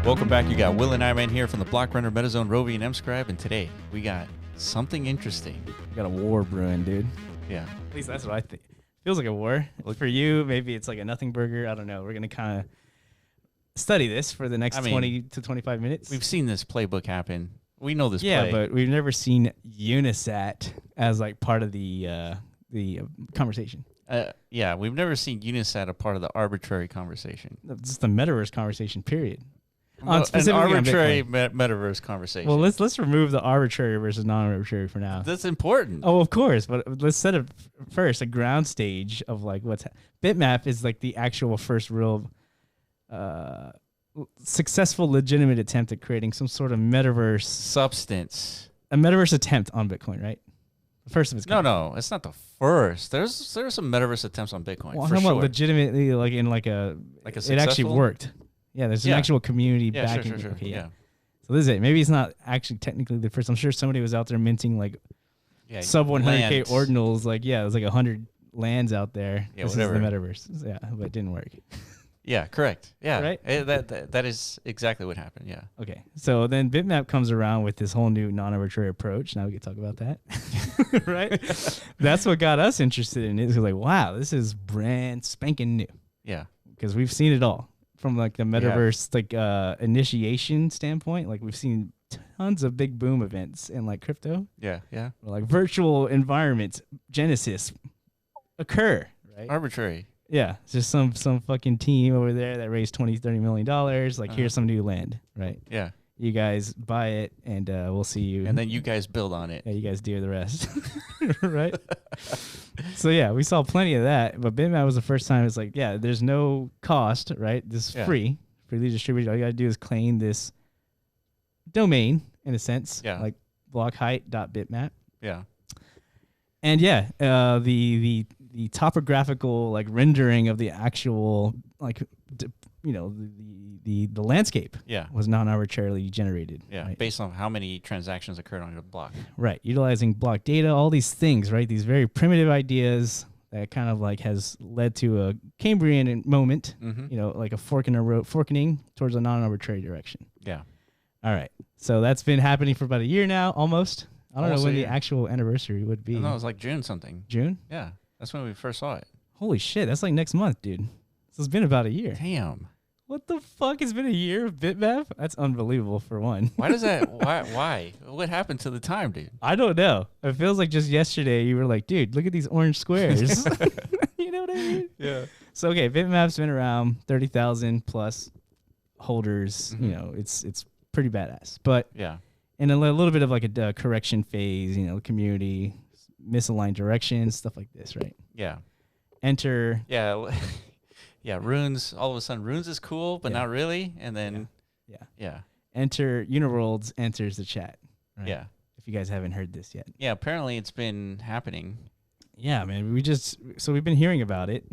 Welcome back. You got Will and Iman here from the Block Runner, MetaZone, Rovi, and MScribe, and today we got something interesting. We got a war brewing, dude. Yeah. At least that's what I think. Feels like a war. For you, maybe it's like a nothing burger. I don't know. We're going to kind of study this for the next 20 to 25 minutes. We've seen this playbook happen. We know this play. Yeah, but we've never seen Unisat as like part of the conversation. Yeah, we've never seen Unisat a part of the arbitrary conversation. Just the metaverse conversation, period. Well, an arbitrary metaverse conversation. Well, let's remove the arbitrary versus non-arbitrary for now. That's important. Oh, of course, but let's set up first a ground stage of like Bitmap is like the actual first real successful, legitimate attempt at creating some sort of metaverse substance. A metaverse attempt on Bitcoin, right? The first of its kind. No, it's not the first. There's some metaverse attempts on Bitcoin. Well, for I'm talking sure. about legitimately, like in like a it actually worked. Yeah, there's an actual community backing. Sure. Okay, yeah. So this is it. Maybe it's not actually technically the first. I'm sure somebody was out there minting like sub 100K ordinals. Like, yeah, it was like 100 lands out there. Yeah, this whatever. is the metaverse. Yeah, but it didn't work. Yeah, correct. Yeah, right. That is exactly what happened. Yeah. Okay, so then Bitmap comes around with this whole new non-arbitrary approach. Now we can talk about that, right? That's what got us interested in it. It's like, wow, this is brand spanking new. Yeah, because we've seen it all from like the metaverse initiation standpoint. Like we've seen tons of big boom events in like crypto. Yeah. Like virtual environments genesis occur. Right. Arbitrary. Yeah, it's just some fucking team over there that raised $20-30 million. Like, here's some new land, right? Yeah. You guys buy it, and we'll see you. And then you guys build on it. Yeah, you guys do the rest, right? So, yeah, we saw plenty of that. But Bitmap was the first time it's like, yeah, there's no cost, right? This is freely distributed. All you got to do is claim this domain, in a sense, like blockheight.bitmap. Yeah. And yeah, the topographical like rendering of the actual like the landscape was non-arbitrarily generated. Yeah, right? Based on how many transactions occurred on your block. Right, utilizing block data, all these things, right? These very primitive ideas that kind of like has led to a Cambrian moment, like a fork in a road, forking towards a non-arbitrary direction. Yeah. All right, so that's been happening for about a year now, almost. I don't know when the actual anniversary would be. No, it was like June something. June? Yeah. That's when we first saw it. Holy shit, that's like next month, dude. So it's been about a year. Damn. What the fuck? It's been a year of Bitmap? That's unbelievable for one. Why does that why? What happened to the time, dude? I don't know. It feels like just yesterday you were like, dude, look at these orange squares. You know what I mean? Yeah. So okay, Bitmap's been around 30,000 plus holders. You know, it's pretty badass. But yeah. In a little bit of like a correction phase, community, misaligned directions, stuff like this, right? Yeah. Enter. Yeah. Yeah. Runes. All of a sudden, Runes is cool, but not really. And then. Yeah. Enter UniWorlds enters the chat. Right? Yeah. If you guys haven't heard this yet. Yeah. Apparently, it's been happening. Yeah, man. We've been hearing about it.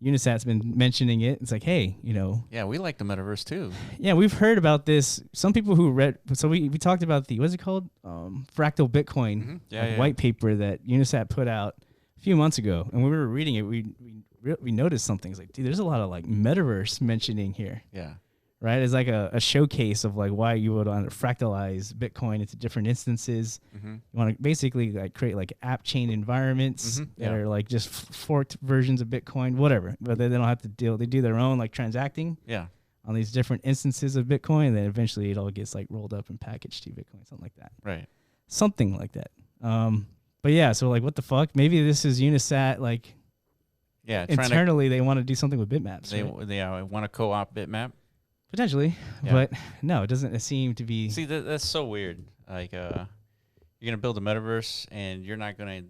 Unisat's been mentioning it. It's like, hey, Yeah, we like the metaverse too. Yeah, we've heard about this. Some people who read, so we talked about what's it called? Fractal Bitcoin white paper that Unisat put out a few months ago. And when we were reading it, we noticed something. It's like, dude, there's a lot of like metaverse mentioning here. Yeah. Right? It's like a showcase of like why you would want to fractalize Bitcoin into different instances. You want to basically like create like app chain environments that are like just forked versions of Bitcoin, whatever. But they don't have to they do their own like transacting on these different instances of Bitcoin. And then eventually it all gets like rolled up and packaged to Bitcoin, something like that. Right. Something like that. But yeah, so like what the fuck? Maybe this is Unisat like internally they want to do something with Bitmaps. They want to co-opt Bitmap. Potentially, but no, it doesn't seem to be. See, that's so weird. Like, you're going to build a metaverse and you're not going to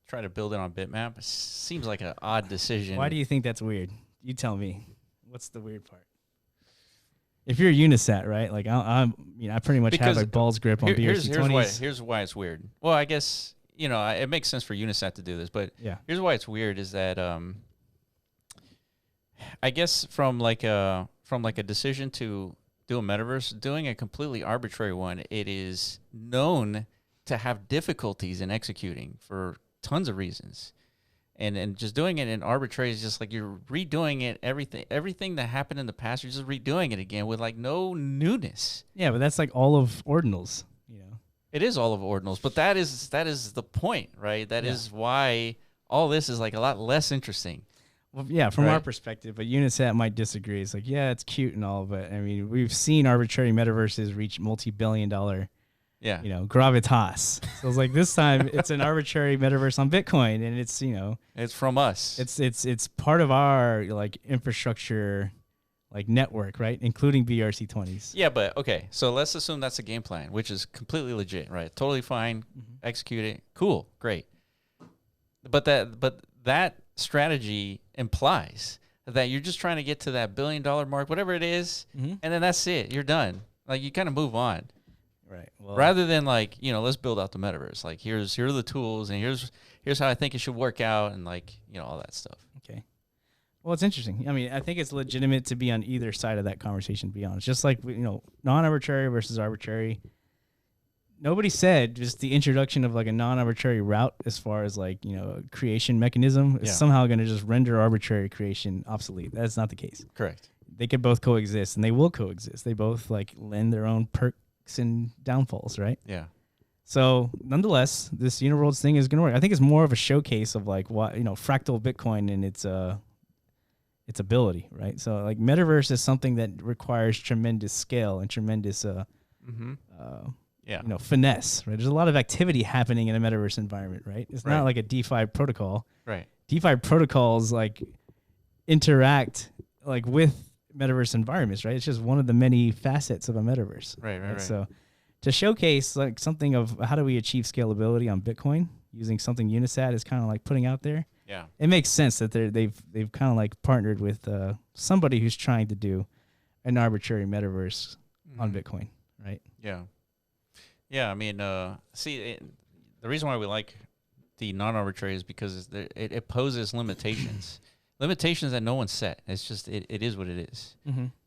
try to build it on Bitmap. It seems like an odd decision. Why do you think that's weird? You tell me. What's the weird part? If you're Unisat, right? Like, I pretty much have a balls grip on BRC20s. Here's why it's weird. Well, I guess, it makes sense for Unisat to do this, but here's why it's weird is that, I guess from like a decision to do a metaverse, doing a completely arbitrary one, it is known to have difficulties in executing for tons of reasons. And just doing it in arbitrary is just like you're redoing it. Everything that happened in the past, you're just redoing it again with like no newness. Yeah, but that's like all of ordinals, you know. It is all of ordinals, but that is the point, right? That is why all this is like a lot less interesting. Well, yeah, from our perspective, but Unisat might disagree. It's like, yeah, it's cute and all, but I mean, we've seen arbitrary metaverses reach multi-billion-dollar, you know, gravitas. So it's like this time it's an arbitrary metaverse on Bitcoin, and it's, you know, it's from us. It's part of our like infrastructure, like network, right, including BRC20s. Yeah, but okay, so let's assume that's a game plan, which is completely legit, right? Totally fine, execute it, cool, great. But that strategy implies that you're just trying to get to that $1 billion mark, whatever it is, and then that's it. You're done. Like you kind of move on, right? Well, rather than like, you know, let's build out the metaverse. Like here are the tools, and here's how I think it should work out, and like, you know, all that stuff. Okay. Well, it's interesting. I mean, I think it's legitimate to be on either side of that conversation. To be honest, just like, you know, non-arbitrary versus arbitrary. Nobody said just the introduction of like a non-arbitrary route as far as like, you know, creation mechanism is somehow going to just render arbitrary creation obsolete. That's not the case. Correct. They could both coexist, and they will coexist. They both like lend their own perks and downfalls, right? Yeah. So nonetheless, this UniWorlds thing is going to work. I think it's more of a showcase of like what, you know, fractal Bitcoin and its ability, right? So like metaverse is something that requires tremendous scale and tremendous you know, finesse, right? There's a lot of activity happening in a metaverse environment, right? It's not like a DeFi protocol. Right. DeFi protocols like interact like with metaverse environments, right? It's just one of the many facets of a metaverse. Right. So to showcase like something of how do we achieve scalability on Bitcoin using something Unisat is kind of like putting out there. Yeah. It makes sense that they've kind of like partnered with somebody who's trying to do an arbitrary metaverse on Bitcoin, right? Yeah. Yeah, I mean, the reason why we like the non-arbitrary is because it poses limitations. Limitations that no one set. It's just, it is what it is.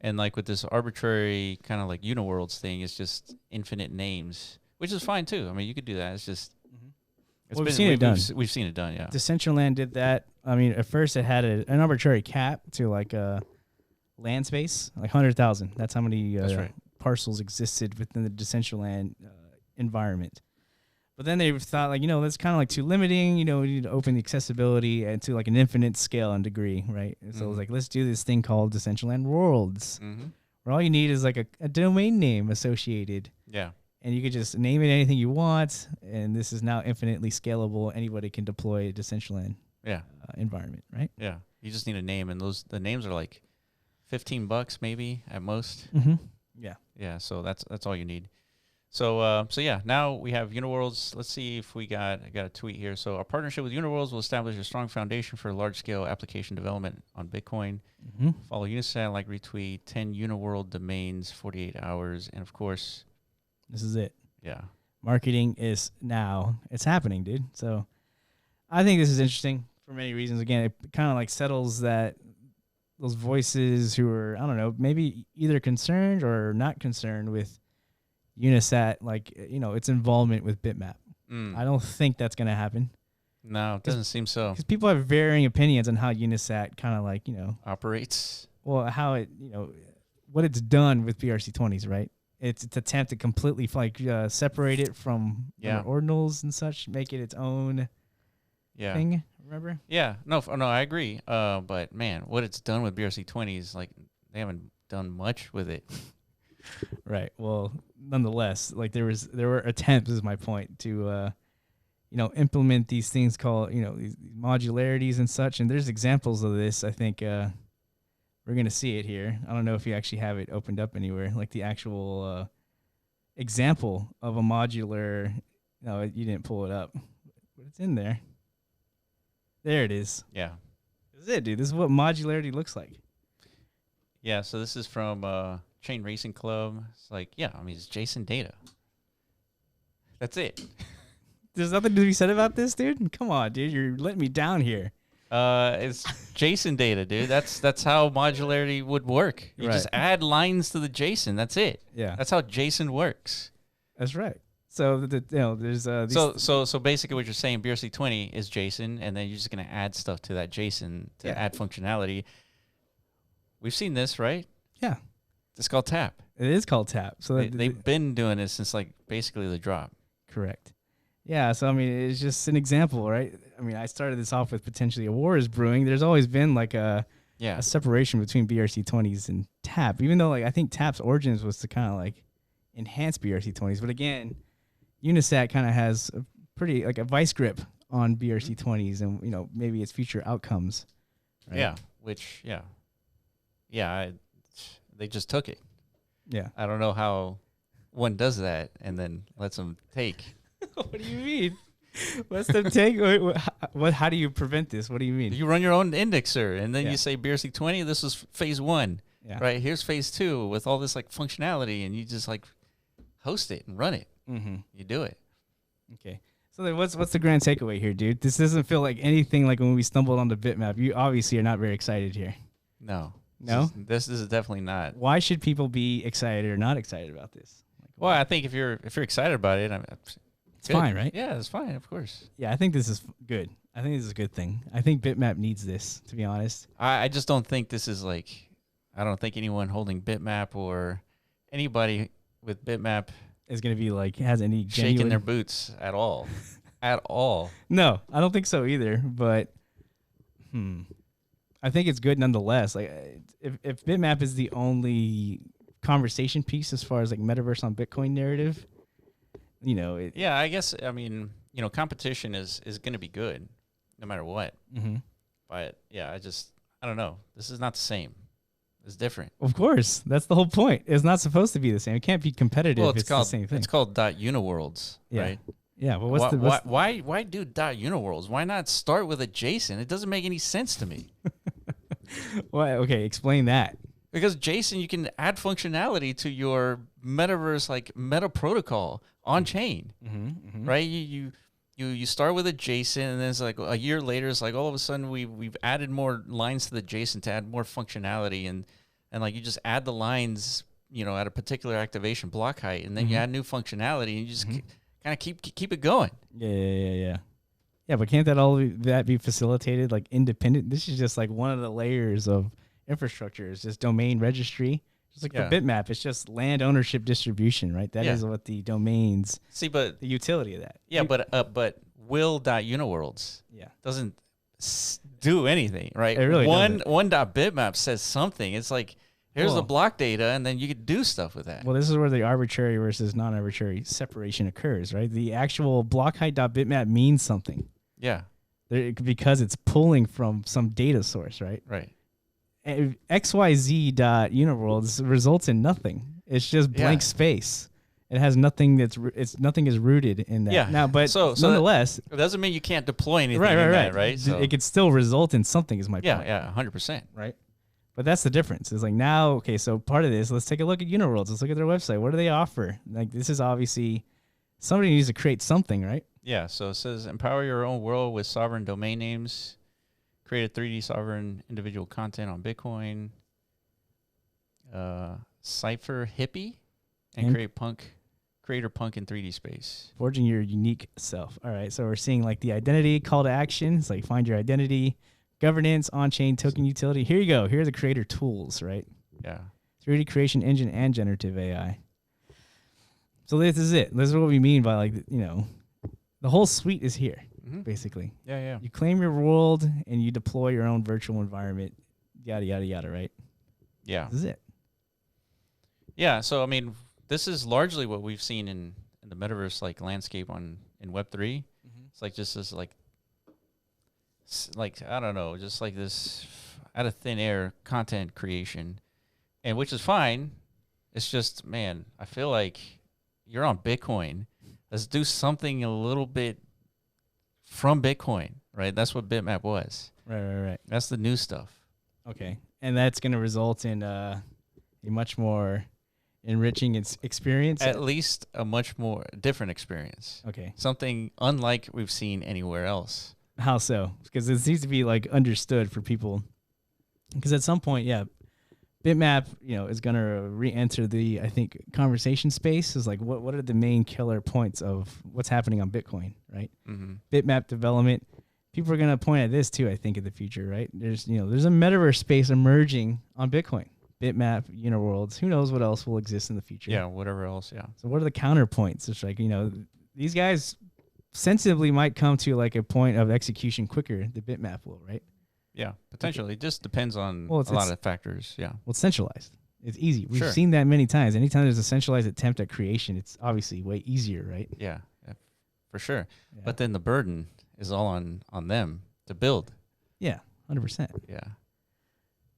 And like with this arbitrary kind of like UniWorlds thing, it's just infinite names, which is fine too. I mean, you could do that. It's just, we've seen it done. We've seen it done, yeah. Decentraland did that. I mean, at first it had an arbitrary cap to like a land space, like 100,000. That's how many parcels existed within the Decentraland environment. But then they thought like, you know, that's kind of like too limiting. You know, we need to open the accessibility and to like an infinite scale and degree, right? And so it was like, let's do this thing called Decentraland Worlds, where all you need is like a domain name associated. Yeah. And you could just name it anything you want, and this is now infinitely scalable. Anybody can deploy a Decentraland environment, right? Yeah. You just need a name, and the names are like $15 maybe at most. Yeah. Yeah. So that's all you need. So yeah, now we have UniWorlds. Let's see if I got a tweet here. So our partnership with UniWorlds will establish a strong foundation for large-scale application development on Bitcoin. Follow Unicet, like retweet, 10 UniWorld domains, 48 hours, and of course, this is it. Yeah, marketing is now. It's happening, dude. So I think this is interesting for many reasons. Again, it kind of like settles that those voices who are, I don't know, maybe either concerned or not concerned with Unisat, like, you know, its involvement with Bitmap. I don't think that's going to happen. No, it doesn't seem so. Because people have varying opinions on how Unisat kind of like, you know, operates. Well, how it, you know, what it's done with BRC20s, right? It's attempt to completely like separate it from ordinals and such, make it its own thing. Remember? Yeah. No, I agree. But man, what it's done with BRC20s, like they haven't done much with it. Right. Well, nonetheless, like there were attempts, is my point, to you know, implement these things called, you know, these modularities and such. And there's examples of this. I think we're gonna see it here. I don't know if you actually have it opened up anywhere, like the actual example of a modular. No, you didn't pull it up, but it's in there. There it is. Yeah. This is it, dude. This is what modularity looks like. Yeah. So this is from Chain Racing Club. It's like, yeah, I mean, it's JSON data. That's it. There's nothing to be said about this, dude. Come on, dude. You're letting me down here. It's JSON data, dude. That's how modularity would work. You just add lines to the JSON. That's it. Yeah. That's how JSON works. That's right. So there's these so basically what you're saying, BRC20 is JSON, and then you're just gonna add stuff to that JSON to add functionality. We've seen this, right? Yeah. It's called tap. It is called tap. So They've been doing this since like basically the drop. Correct. Yeah. So I mean, it's just an example, right? I mean, I started this off with potentially a war is brewing. There's always been like a separation between BRC20s and tap, even though like I think tap's origins was to kind of like enhance BRC20s. But again, Unisat kind of has a pretty like a vice grip on BRC20s and, you know, maybe its future outcomes. Right? Yeah. Which, they just took it. Yeah. I don't know how one does that and then lets them take. What do you mean? Lets them take? What? How do you prevent this? What do you mean? You run your own indexer and then you say BRC20, this is phase 1. Yeah. Right? Here's phase 2 with all this like functionality, and you just like host it and run it. Mm-hmm. You do it. Okay. So then what's the grand takeaway here, dude? This doesn't feel like anything like when we stumbled on the Bitmap. You obviously are not very excited here. No. No? This is definitely not. Why should people be excited or not excited about this? Well, I think if you're excited about it, it's fine, right? Yeah, it's fine, of course. Yeah, I think this is good. I think this is a good thing. I think Bitmap needs this, to be honest. I just don't think this is like, I don't think anyone holding Bitmap or anybody with Bitmap is going to be like, has any shaking their boots at all. At all. No, I don't think so either, but I think it's good nonetheless. Like if Bitmap is the only conversation piece as far as like metaverse on Bitcoin narrative, you know, I guess, I mean, you know, competition is going to be good no matter what. Mm-hmm. But yeah, I don't know. This is not the same. It's different. Of course. That's the whole point. It's not supposed to be the same. It can't be competitive. Well, it's the same thing. It's called .UniWorlds, right? Yeah, but why do .UniWorlds? Why not start with a JSON? It doesn't make any sense to me. Why? Okay, explain that. Because JSON, you can add functionality to your metaverse, like metaprotocol on chain, right? You start with a JSON, and then it's like a year later, it's like all of a sudden we've added more lines to the JSON to add more functionality, and like you just add the lines, you know, at a particular activation block height, and then you add new functionality, and you just kind of keep it going. Yeah. But can't that be facilitated like independent? This is just like one of the layers of infrastructure. It's just domain registry. Just like the Bitmap, it's just land ownership distribution, right? That is what the domains. See, but the utility of that. Yeah, but will.uniworlds doesn't do anything, right? It really one .bitmap says something. It's like here's the block data, and then you could do stuff with that. Well, this is where the arbitrary versus non-arbitrary separation occurs, right? The actual block height.bitmap means something. Yeah, because it's pulling from some data source, right? Right. XYZ.UniWorlds results in nothing. It's just blank space. It has nothing nothing is rooted in that. Yeah. Now, but nonetheless, it doesn't mean you can't deploy anything in that, right? So it could still result in something is my point. Yeah, 100%. Right. But that's the difference. It's like now, okay, so part of this, let's take a look at UniWorlds. Let's look at their website. What do they offer? Like this is obviously somebody needs to create something, right? Yeah. So it says empower your own world with sovereign domain names. Create a 3D sovereign individual content on Bitcoin. Cipher hippie and creator punk in 3D space. Forging your unique self. All right. So we're seeing like the identity call to action. It's like find your identity, governance, on-chain token utility. Here you go. Here are the creator tools, right? Yeah. 3D creation engine and generative AI. So this is it. This is what we mean by like, you know, the whole suite is here. Basically. Yeah. You claim your world and you deploy your own virtual environment, yada, yada, yada, right? Yeah. This is it. Yeah. So, I mean, this is largely what we've seen in the metaverse like landscape in Web3. It's like just this like, I don't know, just like this out of thin air content creation, and which is fine. It's just, man, I feel like you're on Bitcoin. Let's do something a little bit from Bitcoin, right? That's what Bitmap was. Right. That's the new stuff. Okay. And that's going to result in a much more enriching experience? At least a much more different experience. Okay. Something unlike we've seen anywhere else. How so? Because it needs to be like understood for people. Because at some point, Bitmap, is gonna re-enter the, I think, conversation space. Is like, what are the main killer points of what's happening on Bitcoin, right? Mm-hmm. Bitmap development. People are gonna point at this too, I think, in the future, right? There's a metaverse space emerging on Bitcoin. Bitmap, UniWorlds. Who knows what else will exist in the future? Yeah, whatever else. Yeah. So what are the counterpoints? It's like, these guys sensibly might come to like a point of execution quicker. The Bitmap will, right? Yeah, potentially. It just depends on a lot of factors. Yeah. Well, it's centralized. It's easy. We've Sure. seen that many times. Anytime there's a centralized attempt at creation, it's obviously way easier, right? Yeah, for sure. Yeah. But then the burden is all on them to build. Yeah, 100%. Yeah.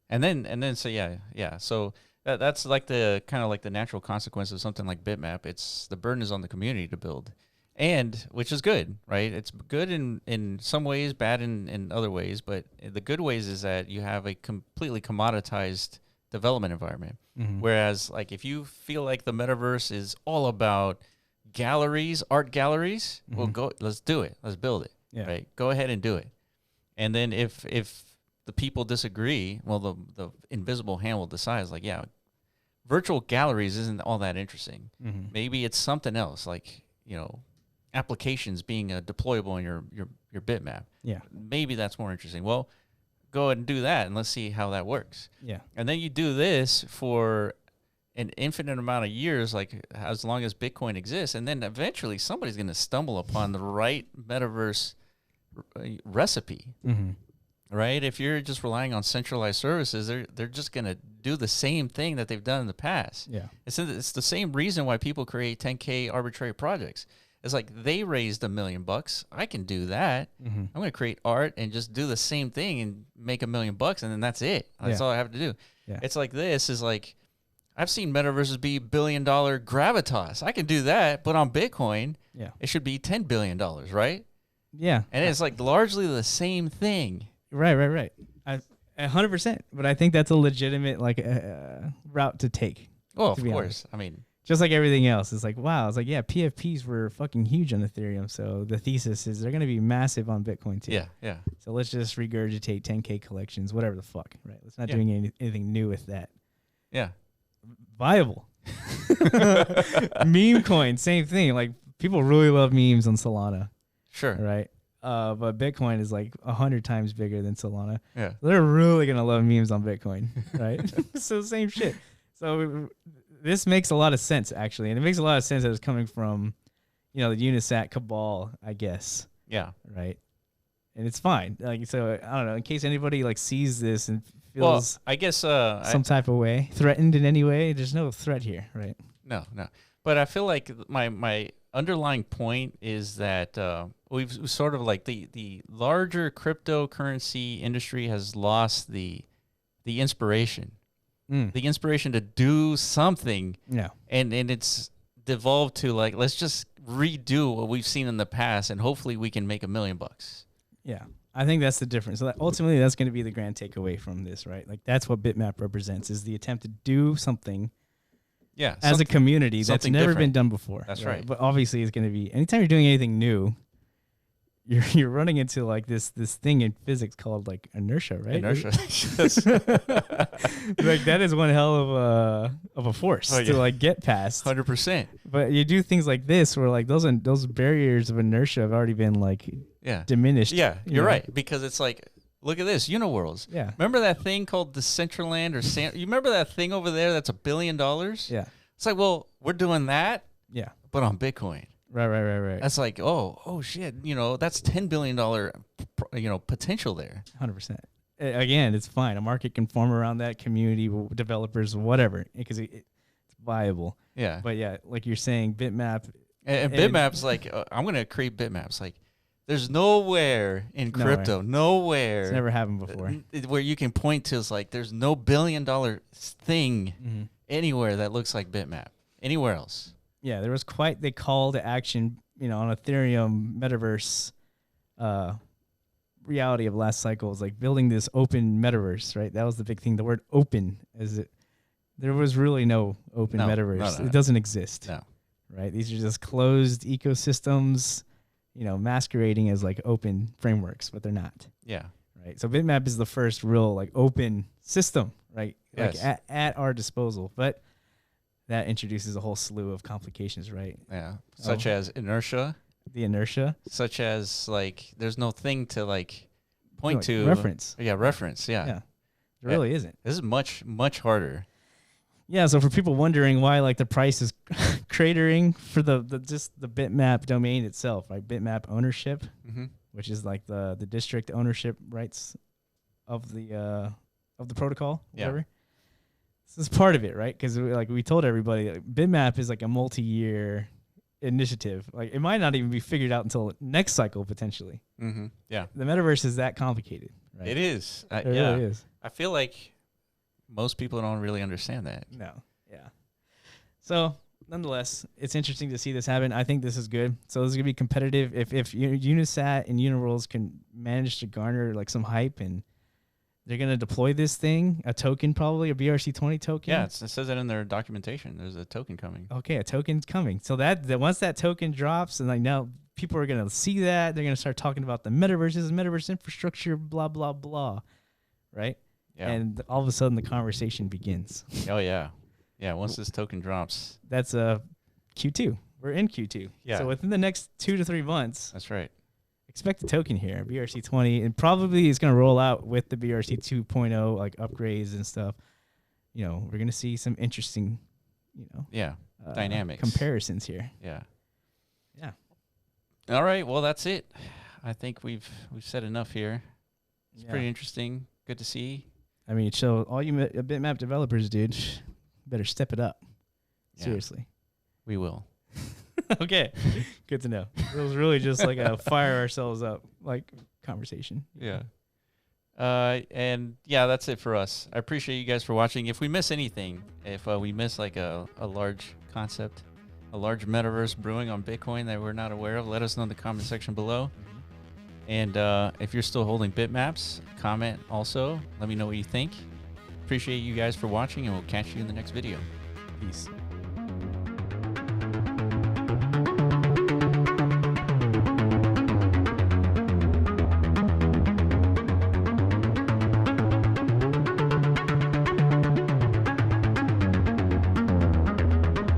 And then so yeah. So that's like the kind of like the natural consequence of something like Bitmap. It's the burden is on the community to build. And which is good, right? It's good in some ways, bad in other ways. But the good ways is that you have a completely commoditized development environment. Mm-hmm. Whereas, like, if you feel like the metaverse is all about galleries, art galleries, Mm-hmm. well, let's do it. Let's build it. Yeah. Right? Go ahead and do it. And then if the people disagree, well, the invisible hand will decide. It's like, yeah, virtual galleries isn't all that interesting. Mm-hmm. Maybe it's something else, like, applications being deployable in your bitmap. Yeah. Maybe that's more interesting. Well, go ahead and do that, and let's see how that works. Yeah. And then you do this for an infinite amount of years, like as long as Bitcoin exists, and then eventually somebody's going to stumble upon the right metaverse recipe. Mm-hmm. Right? If you're just relying on centralized services, they're just going to do the same thing that they've done in the past. Yeah. It's the same reason why people create 10K arbitrary projects. It's like they raised $1 million. I can do that. Mm-hmm. I'm going to create art and just do the same thing and make $1 million, and then that's it. That's all I have to do. Yeah. It's like this is like, I've seen metaverses be $1 billion gravitas. I can do that, but on Bitcoin, it should be $10 billion, right? Yeah. And it's like largely the same thing. Right. 100%. But I think that's a legitimate route to take. Well, of be course. honest. I mean, just like everything else, it's like, wow. It's like, yeah, PFPs were fucking huge on Ethereum. So the thesis is they're going to be massive on Bitcoin too. Yeah. So let's just regurgitate 10K collections, whatever the fuck, right? Let's not doing anything new with that. Yeah. Viable. Meme coin, same thing. Like, people really love memes on Solana. Sure. Right? But Bitcoin is like 100 times bigger than Solana. Yeah. They're really going to love memes on Bitcoin, right? So same shit. So this makes a lot of sense, actually. And it makes a lot of sense that it's coming from, the Unisat cabal, I guess. Yeah. Right? And it's fine. Like, so, I don't know, in case anybody sees this and feels I guess some type of way, threatened in any way, there's no threat here, right? No. But I feel like my underlying point is that we've sort of like the larger cryptocurrency industry has lost the inspiration. The inspiration to do something. Yeah. And it's devolved to like, let's just redo what we've seen in the past and hopefully we can make $1 million. Yeah. I think that's the difference. So that ultimately that's going to be the grand takeaway from this, right? Like, that's what Bitmap represents, is the attempt to do something as a community that's never been done before. That's right. But obviously it's going to be, anytime you're doing anything new, you're running into like this thing in physics called like inertia, right? Inertia. Like, that is one hell of a force to like get past. 100%. But you do things like this where like those barriers of inertia have already been like diminished. Yeah, you're right, because it's like, look at this, UniWorlds. Yeah. Remember that thing called Decentraland you remember that thing over there that's $1 billion? Yeah. It's like, well, we're doing that. Yeah. But on Bitcoin. Right. That's like, oh shit, that's $10 billion, potential there. 100%. Again, it's fine. A market can form around that, community, developers, whatever, because it's viable. Yeah. But yeah, like you're saying, Bitmap. And Bitmap's like, I'm going to create Bitmaps. Like, there's nowhere in crypto, nowhere. It's never happened before. Where you can point to, it's like, there's no $1 billion thing anywhere that looks like Bitmap. Anywhere else. Yeah, there was quite the call to action, on Ethereum metaverse reality of last cycle, is like building this open metaverse, right? That was the big thing. The word open, there was really no open metaverse. It doesn't exist. No. Right? These are just closed ecosystems, masquerading as like open frameworks, but they're not. Yeah. Right. So Bitmap is the first real like open system, right? Yes. Like at our disposal. But that introduces a whole slew of complications, right? Yeah. Such as inertia. The inertia. Such as like there's no thing to like point to. Reference. Yeah, reference. Yeah. Yeah. There really isn't. This is much, much harder. Yeah, so for people wondering why like the price is cratering for the just the Bitmap domain itself, right? Bitmap ownership, which is like the district ownership rights of the protocol, whatever. This is part of it, right? Because like we told everybody, like, Bitmap is like a multi-year initiative. Like it might not even be figured out until next cycle potentially. Yeah, the metaverse is that complicated. Right? It is. It really is. I feel like most people don't really understand that. No. Yeah. So nonetheless, it's interesting to see this happen. I think this is good. So this is gonna be competitive. If Unisat and UniWorlds can manage to garner like some hype, and they're gonna deploy this thing, a token, probably a BRC20 token. Yeah, it says that in their documentation. There's a token coming. Okay, a token's coming. So that once that token drops, and like now people are gonna see that, they're gonna start talking about the metaverses, metaverse infrastructure, blah blah blah, right? Yeah. And all of a sudden the conversation begins. Oh yeah. Yeah, once this token drops. That's Q2. We're in Q2. Yeah. So within the next 2 to 3 months. That's right. Expect a token here, BRC20, and probably it's going to roll out with the BRC 2.0 like upgrades and stuff. You know, we're going to see some interesting, dynamics. Comparisons here. Yeah. Yeah. All right, well that's it. I think we've said enough here. It's pretty interesting. Good to see. I mean, so all you Bitmap developers, dude, better step it up. Yeah. Seriously. We will. Okay. Good to know. It was really just like a fire ourselves up like conversation. Yeah. And yeah, that's it for us. I appreciate you guys for watching. If we miss anything, if we miss like a large concept, a large metaverse brewing on Bitcoin that we're not aware of, let us know in the comment section below. And if you're still holding bitmaps, comment also. Let me know what you think. Appreciate you guys for watching, and we'll catch you in the next video. Peace.